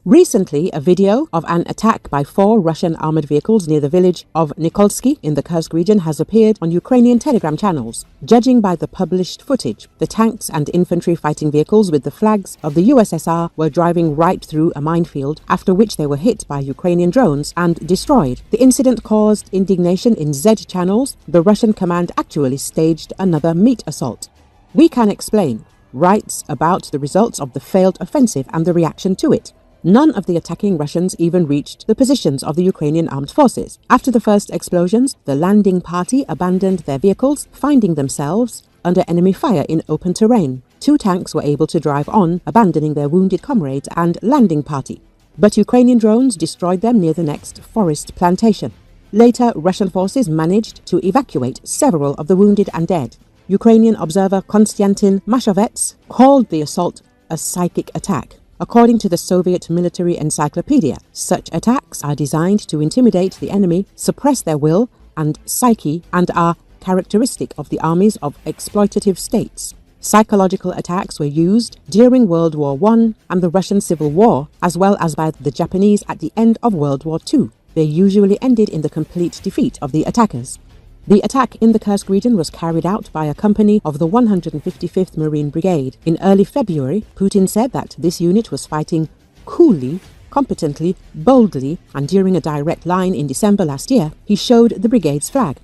Recently, a video of an attack by 4 Russian armored vehicles near the village of Nikolsky in the Kursk region has appeared on Ukrainian Telegram channels. Judging by the published footage, the tanks and infantry fighting vehicles with the flags of the USSR were driving right through a minefield, after which they were hit by Ukrainian drones and destroyed. The incident caused indignation in Z channels. The Russian command actually staged another meat assault. We Can Explain writes about the results of the failed offensive and the reaction to it. None of the attacking Russians even reached the positions of the Ukrainian Armed Forces. After the first explosions, the landing party abandoned their vehicles, finding themselves under enemy fire in open terrain. 2 tanks were able to drive on, abandoning their wounded comrades and landing party. But Ukrainian drones destroyed them near the next forest plantation. Later, Russian forces managed to evacuate several of the wounded and dead. Ukrainian observer Kostyantyn Mashovets called the assault a psychic attack. According to the Soviet Military Encyclopedia, such attacks are designed to intimidate the enemy, suppress their will and psyche, and are characteristic of the armies of exploitative states. Psychological attacks were used during World War I and the Russian Civil War, as well as by the Japanese at the end of World War II. They usually ended in the complete defeat of the attackers. The attack in the Kursk region was carried out by a company of the 155th Marine Brigade. In early February, Putin said that this unit was fighting coolly, competently, boldly, and during a direct line in December last year, he showed the brigade's flag.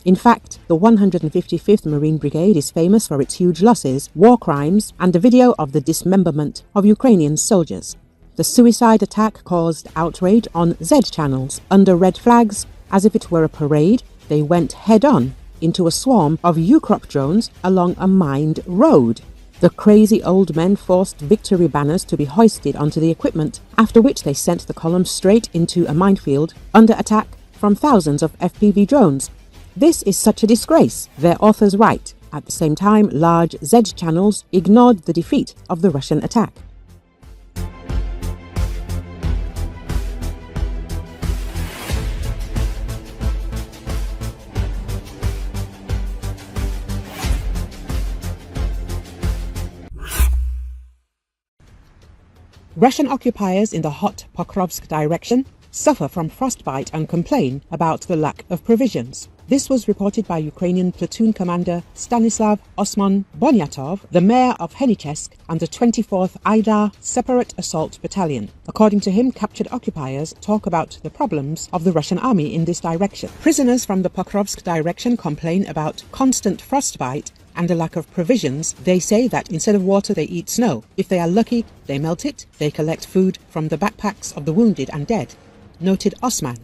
In fact, the 155th Marine Brigade is famous for its huge losses, war crimes, and a video of the dismemberment of Ukrainian soldiers. The suicide attack caused outrage on Z channels. Under red flags, as if it were a parade, they went head-on into a swarm of Ukrop drones along a mined road. The crazy old men forced victory banners to be hoisted onto the equipment, after which they sent the column straight into a minefield under attack from thousands of FPV drones. This is such a disgrace, their authors write. At the same time, large Z channels ignored the defeat of the Russian attack. Russian occupiers in the hot Pokrovsk direction suffer from frostbite and complain about the lack of provisions. This was reported by Ukrainian platoon commander Stanislav Osman Bonyatov, the mayor of Henichesk, and the 24th Aidar Separate Assault Battalion. According to him, captured occupiers talk about the problems of the Russian army in this direction. Prisoners from the Pokrovsk direction complain about constant frostbite and a lack of provisions. They say that instead of water they eat snow. If they are lucky, they melt it. They collect food from the backpacks of the wounded and dead, noted Osman.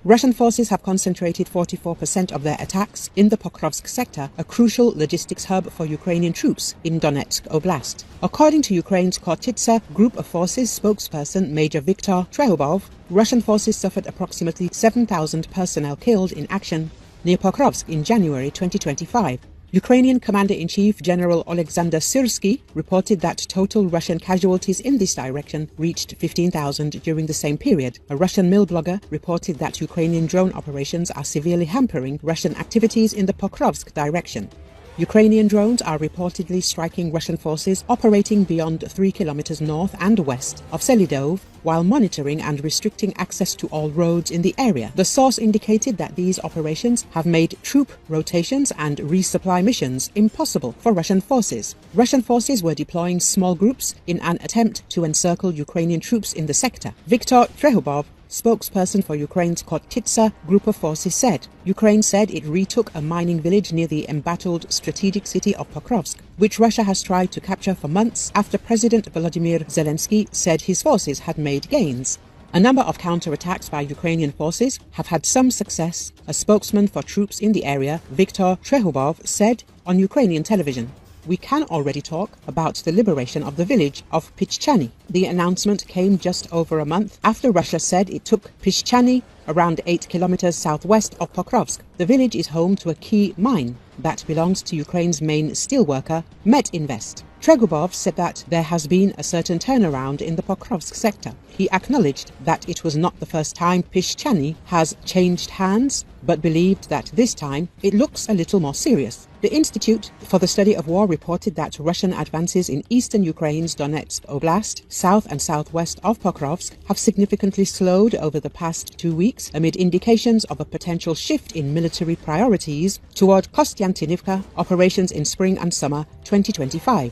Russian forces have concentrated 44% of their attacks in the Pokrovsk sector, a crucial logistics hub for Ukrainian troops in Donetsk Oblast. According to Ukraine's Khortytsa Group of Forces spokesperson Major Viktor Trehubov, Russian forces suffered approximately 7,000 personnel killed in action near Pokrovsk in January 2025. Ukrainian Commander-in-Chief General Alexander Syrsky reported that total Russian casualties in this direction reached 15,000 during the same period. A Russian mill blogger reported that Ukrainian drone operations are severely hampering Russian activities in the Pokrovsk direction. Ukrainian drones are reportedly striking Russian forces operating beyond 3 kilometers north and west of Selidov, while monitoring and restricting access to all roads in the area. The source indicated that these operations have made troop rotations and resupply missions impossible for Russian forces. Russian forces were deploying small groups in an attempt to encircle Ukrainian troops in the sector. Viktor Trehubov, spokesperson for Ukraine's Khortytsa Group of Forces, said Ukraine said it retook a mining village near the embattled strategic city of Pokrovsk, which Russia has tried to capture for months after President Volodymyr Zelenski said his forces had made gains. A number of counterattacks by Ukrainian forces have had some success, a spokesman for troops in the area, Viktor Trehubov, said on Ukrainian television. We can already talk about the liberation of the village of Pischany. The announcement came just over a month after Russia said it took Pischany, around 8 kilometers southwest of Pokrovsk. The village is home to a key mine that belongs to Ukraine's main steelworker, Metinvest. Trehubov said that there has been a certain turnaround in the Pokrovsk sector. He acknowledged that it was not the first time Pischany has changed hands, but believed that this time it looks a little more serious. The Institute for the Study of War reported that Russian advances in eastern Ukraine's Donetsk Oblast, south and southwest of Pokrovsk, have significantly slowed over the past 2 weeks amid indications of a potential shift in military priorities toward Kostyantynivka operations in spring and summer 2025.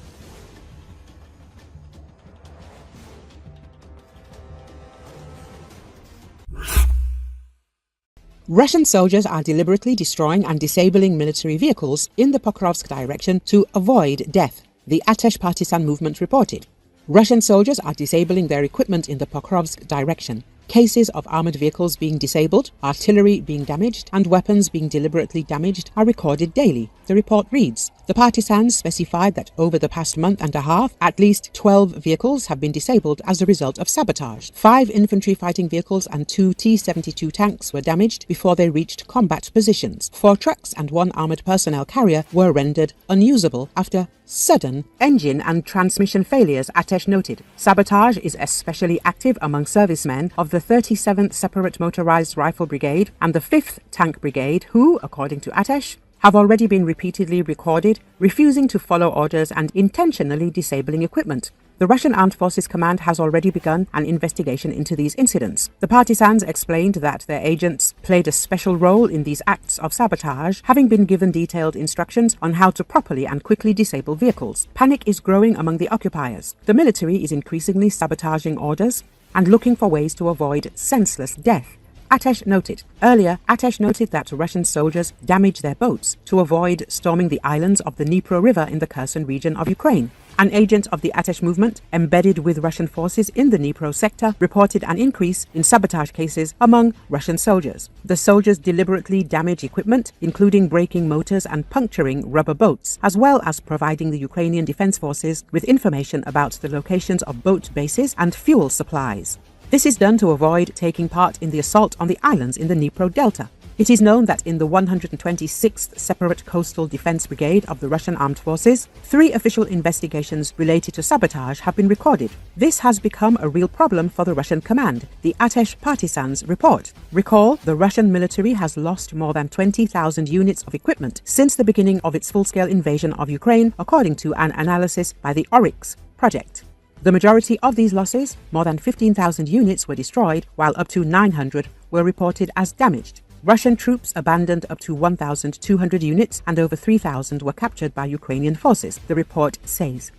Russian soldiers are deliberately destroying and disabling military vehicles in the Pokrovsk direction to avoid death, the Atesh partisan movement reported. Russian soldiers are disabling their equipment in the Pokrovsk direction. Cases of armored vehicles being disabled, artillery being damaged, and weapons being deliberately damaged are recorded daily, the report reads. The partisans specified that over the past month and a half, at least 12 vehicles have been disabled as a result of sabotage. 5 infantry fighting vehicles and 2 T-72 tanks were damaged before they reached combat positions. 4 trucks and 1 armored personnel carrier were rendered unusable after sudden engine and transmission failures, Atesh noted. Sabotage is especially active among servicemen of the 37th Separate Motorized Rifle Brigade and the 5th Tank Brigade who, according to Atesh, have already been repeatedly recorded refusing to follow orders and intentionally disabling equipment. The Russian Armed Forces Command has already begun an investigation into these incidents. The partisans explained that their agents played a special role in these acts of sabotage, having been given detailed instructions on how to properly and quickly disable vehicles. Panic is growing among the occupiers. The military is increasingly sabotaging orders and looking for ways to avoid senseless death, Atesh noted. Earlier, Atesh noted that Russian soldiers damage their boats to avoid storming the islands of the Dnipro River in the Kherson region of Ukraine. An agent of the Atesh movement, embedded with Russian forces in the Dnipro sector, reported an increase in sabotage cases among Russian soldiers. The soldiers deliberately damage equipment, including breaking motors and puncturing rubber boats, as well as providing the Ukrainian Defense Forces with information about the locations of boat bases and fuel supplies. This is done to avoid taking part in the assault on the islands in the Dnipro Delta. It is known that in the 126th Separate Coastal Defense Brigade of the Russian Armed Forces, 3 official investigations related to sabotage have been recorded. This has become a real problem for the Russian command, the Atesh partisans report. Recall, the Russian military has lost more than 20,000 units of equipment since the beginning of its full-scale invasion of Ukraine, according to an analysis by the Oryx project. The majority of these losses, more than 15,000 units, were destroyed, while up to 900 were reported as damaged. Russian troops abandoned up to 1,200 units and over 3,000 were captured by Ukrainian forces, the report says.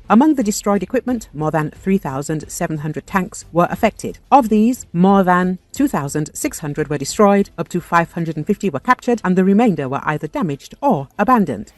Among the destroyed equipment, more than 3,700 tanks were affected. Of these, more than 2,600 were destroyed, up to 550 were captured, and the remainder were either damaged or abandoned.